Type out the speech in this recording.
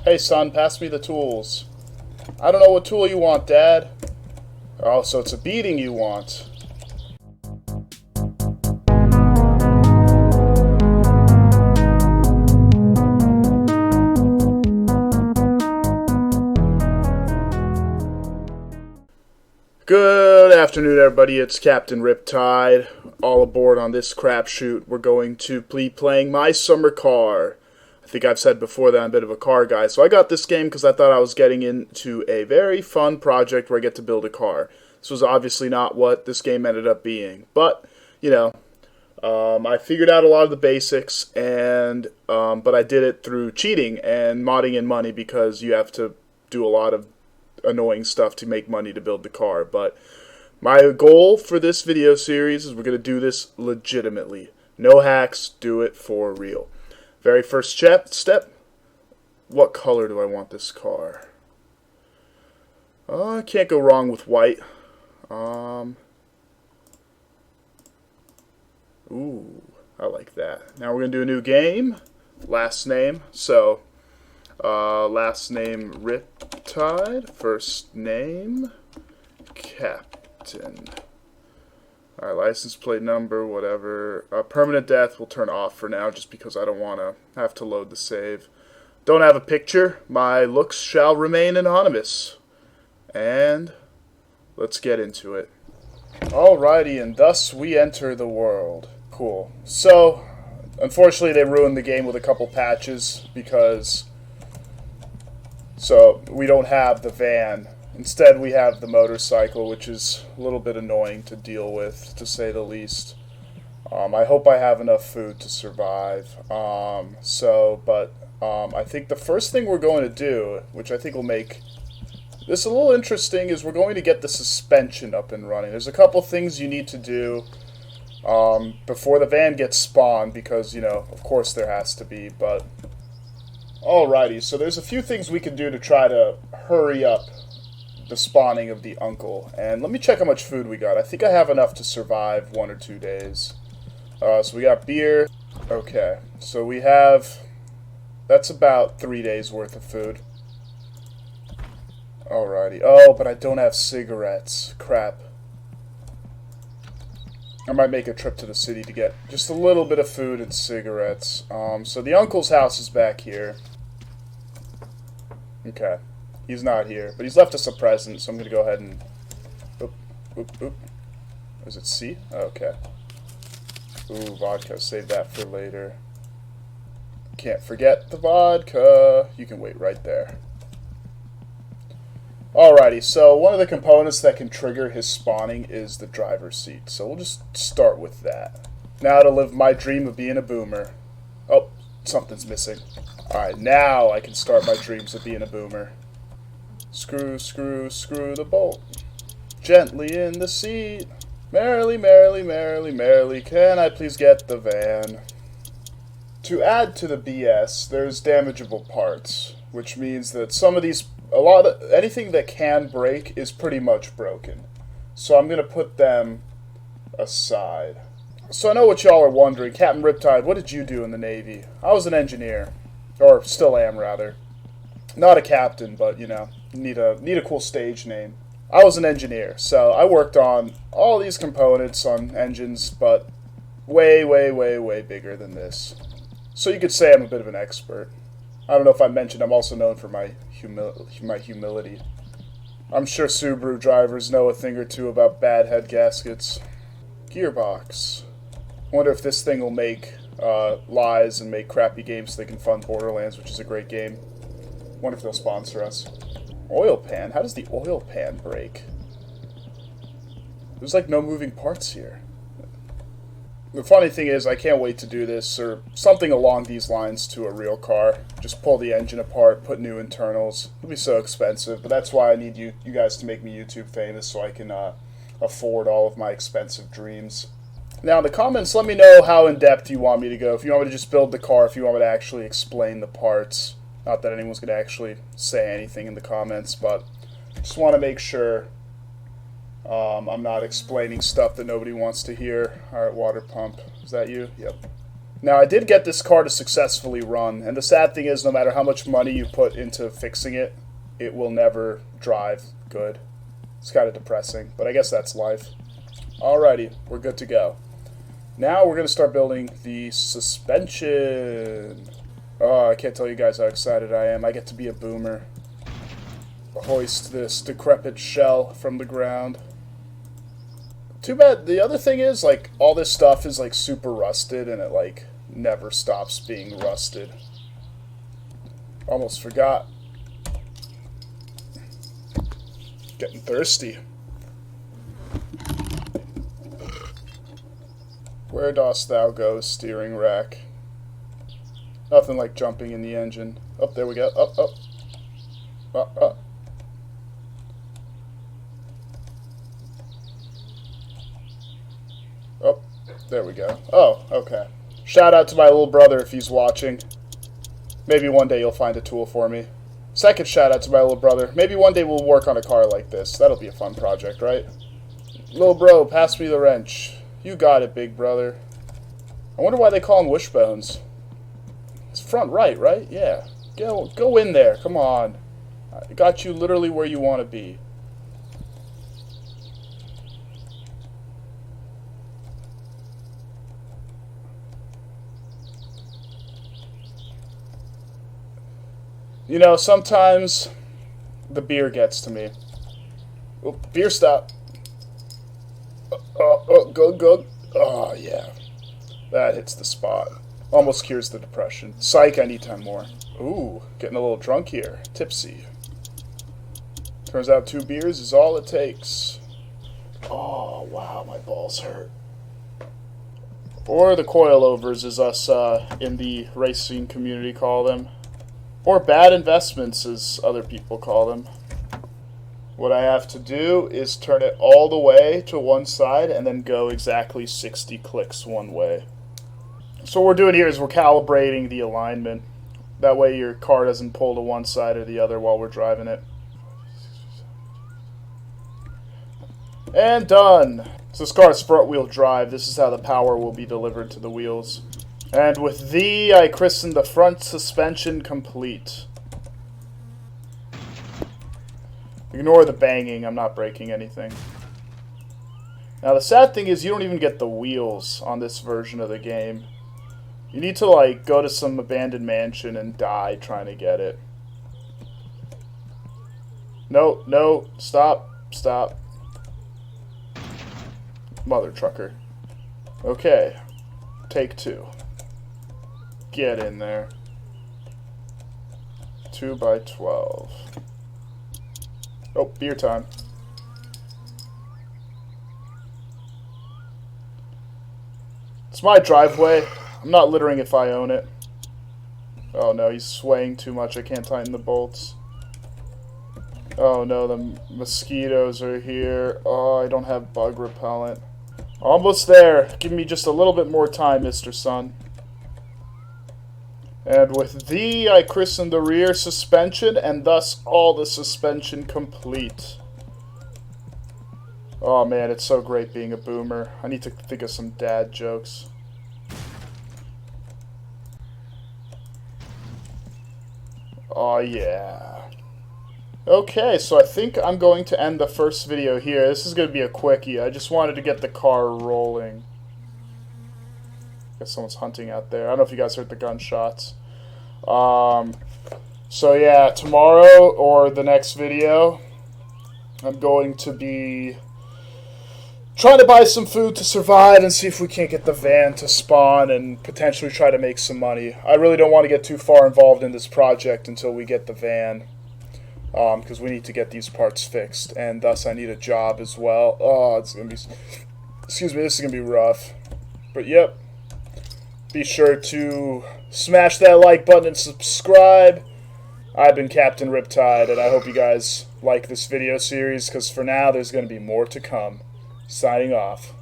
Hey son, pass me the tools. I don't know what tool you want, Dad. Oh, so it's a beating you want. Good afternoon, everybody. It's Captain Riptide. All aboard on this crapshoot. We're going to be playing My Summer Car. I think I've said before that I'm a bit of a car guy. So I got this game because I thought I was getting into a very fun project where I get to build a car. This was obviously not what this game ended up being. But, you know, I figured out a lot of the basics, and but I did it through cheating and modding in money because you have to do a lot of annoying stuff to make money to build the car. But my goal for this video series is we're going to do this legitimately. No hacks, do it for real. Very first step, what color do I want this car? I can't go wrong with white. Ooh, I like that. Now we're going to do a new game. Last name. So, last name Riptide. First name Captain. Alright, license plate number, whatever. Permanent death will turn off for now just because I don't want to have to load the save. Don't have a picture. My looks shall remain anonymous. And let's get into it. Alrighty, and thus we enter the world. Cool. So, unfortunately they ruined the game with a couple patches because... So, we don't have the van. Instead, we have the motorcycle, which is a little bit annoying to deal with, to say the least. I hope I have enough food to survive. I think the first thing we're going to do, which I think will make this a little interesting, is we're going to get the suspension up and running. There's a couple things you need to do before the van gets spawned, because, you know, of course there has to be, but... Alrighty, so there's a few things we can do to try to hurry up the spawning of the uncle. And let me check how much food we got. I think I have enough to survive 1 or 2 days. So we got beer. Okay, so we have... That's about 3 days worth of food. Alrighty. Oh, but I don't have cigarettes. Crap. I might make a trip to the city to get just a little bit of food and cigarettes. So the uncle's house is back here. Okay. He's not here, but he's left us a present, so I'm going to go ahead and... Oop, oop, oop. Is it C? Okay. Ooh, vodka. Save that for later. Can't forget the vodka. You can wait right there. Alrighty, so one of the components that can trigger his spawning is the driver's seat. So we'll just start with that. Now to live my dream of being a boomer. Oh, something's missing. Alright, now I can start my dreams of being a boomer. Screw, screw, screw the bolt. Gently in the seat. Merrily, merrily, merrily, merrily, can I please get the van? To add to the BS, there's damageable parts, which means that some of these, anything that can break is pretty much broken. So I'm going to put them aside. So I know what y'all are wondering. Captain Riptide, what did you do in the Navy? I was an engineer. Or still am, rather. Not a captain, but, you know, need a cool stage name. I was an engineer, so I worked on all these components on engines, but way, way, way, way bigger than this. So you could say I'm a bit of an expert. I don't know if I mentioned I'm also known for my humility. I'm sure Subaru drivers know a thing or two about bad head gaskets. Gearbox. Wonder if this thing will make lies and make crappy games so they can fund Borderlands, which is a great game. Wonder if they'll sponsor us. Oil pan? How does the oil pan break? There's like no moving parts here. The funny thing is, I can't wait to do this, or something along these lines to a real car. Just pull the engine apart, put new internals. It'll be so expensive, but that's why I need you guys to make me YouTube famous so I can afford all of my expensive dreams. Now in the comments, let me know how in-depth you want me to go. If you want me to just build the car, if you want me to actually explain the parts. Not that anyone's going to actually say anything in the comments, but just want to make sure I'm not explaining stuff that nobody wants to hear. Alright, water pump. Is that you? Yep. Now, I did get this car to successfully run, and the sad thing is no matter how much money you put into fixing it, it will never drive good. It's kind of depressing, but I guess that's life. Alrighty, we're good to go. Now we're going to start building the suspension. Oh, I can't tell you guys how excited I am. I get to be a boomer. Hoist this decrepit shell from the ground. Too bad. The other thing is, like, all this stuff is, like, super rusted, and it, like, never stops being rusted. Almost forgot. Getting thirsty. Where dost thou go, steering rack? Nothing like jumping in the engine. Oh, there we go. Up, up. Up, up. Oh, there we go. Oh, okay. Shout out to my little brother if he's watching. Maybe one day you'll find a tool for me. Second shout out to my little brother. Maybe one day we'll work on a car like this. That'll be a fun project, right? Little bro, pass me the wrench. You got it, big brother. I wonder why they call him Wishbones. It's front right, right? Yeah. Go in there. Come on. I got you literally where you want to be. You know, sometimes the beer gets to me. Oh, beer stop. Go. Oh, yeah. That hits the spot. Almost cures the depression. Psych, I need 10 more. Ooh, getting a little drunk here. Tipsy. Turns out 2 beers is all it takes. Oh, wow, my balls hurt. Or the coilovers, as us in the racing community call them. Or bad investments, as other people call them. What I have to do is turn it all the way to one side and then go exactly 60 clicks one way. So what we're doing here is we're calibrating the alignment. That way your car doesn't pull to one side or the other while we're driving it. And done! So this car is front-wheel drive. This is how the power will be delivered to the wheels. And with thee, I christen the front suspension complete. Ignore the banging, I'm not breaking anything. Now the sad thing is you don't even get the wheels on this version of the game. You need to, like, go to some abandoned mansion and die trying to get it. No, stop. Mother trucker. Okay, take 2. Get in there. 2 by 12. Oh, beer time. It's my driveway. I'm not littering if I own it. Oh no, he's swaying too much. I can't tighten the bolts. Oh no, the mosquitoes are here. Oh, I don't have bug repellent. Almost there. Give me just a little bit more time, Mr. Sun. And with thee I christen the rear suspension, and thus all the suspension complete. Oh man, it's so great being a boomer. I need to think of some dad jokes. Oh yeah. Okay, so I think I'm going to end the first video here. This is going to be a quickie. I just wanted to get the car rolling. Guess someone's hunting out there. I don't know if you guys heard the gunshots. So yeah, tomorrow or the next video, I'm going to be trying to buy some food to survive and see if we can't get the van to spawn and potentially try to make some money. I really don't want to get too far involved in this project until we get the van, because we need to get these parts fixed, and thus I need a job as well. Oh, it's going to be, excuse me, this is going to be rough. But yep, be sure to smash that like button and subscribe. I've been Captain Riptide, and I hope you guys like this video series, because for now there's going to be more to come. Signing off.